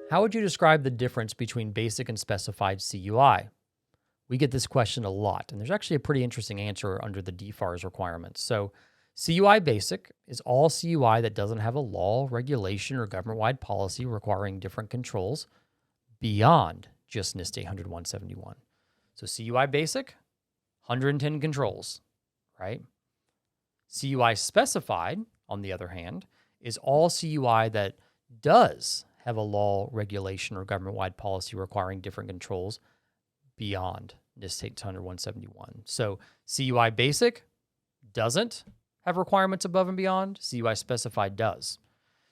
How would you describe the difference between basic and specified CUI? We get this question a lot, and there's actually a pretty interesting answer under the DFARS requirements. So, CUI Basic is all CUI that doesn't have a law, regulation, or government-wide policy requiring different controls beyond just NIST 800-171. So, CUI Basic, 110 controls, right? CUI Specified, on the other hand, is all CUI that does have a law, regulation, or government-wide policy requiring different controls beyond NIST 800-171. So CUI Basic doesn't have requirements above and beyond. CUI Specified does.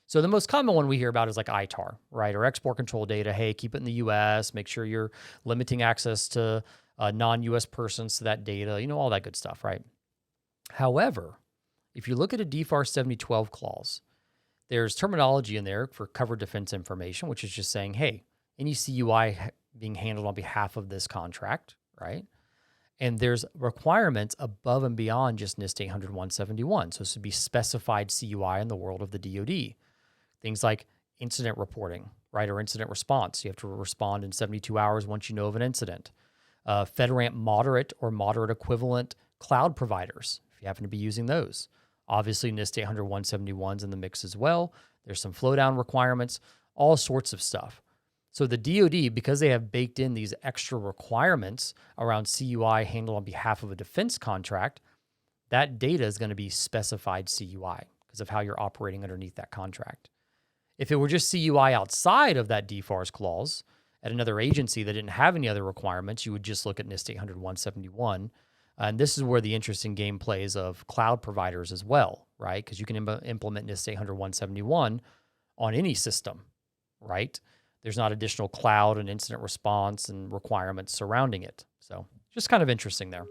So the most common one we hear about is like ITAR, right? Or export control data. Hey, keep it in the U.S. Make sure you're limiting access to non-U.S. persons to that data. You know, all that good stuff, right? However, if you look at a DFARS 7012 clause, there's terminology in there for covered defense information, which is just saying, hey, any CUI being handled on behalf of this contract, right? And there's requirements above and beyond just NIST 800-171. So this would be specified CUI in the world of the DoD. Things like incident reporting, right? Or incident response. You have to respond in 72 hours once you know of an incident. FedRAMP moderate or moderate equivalent cloud providers, if you happen to be using those. Obviously, NIST 800-171's in the mix as well. There's some flow down requirements, all sorts of stuff. So the DoD, because they have baked in these extra requirements around CUI handled on behalf of a defense contract, that data is going to be specified CUI because of how you're operating underneath that contract. If it were just CUI outside of that DFARS clause at another agency that didn't have any other requirements, you would just look at NIST 800-171. And this is where the interesting game plays of cloud providers as well, right? Because you can implement NIST 800-171 on any system, right? There's not additional cloud and incident response and requirements surrounding it. So just kind of interesting there.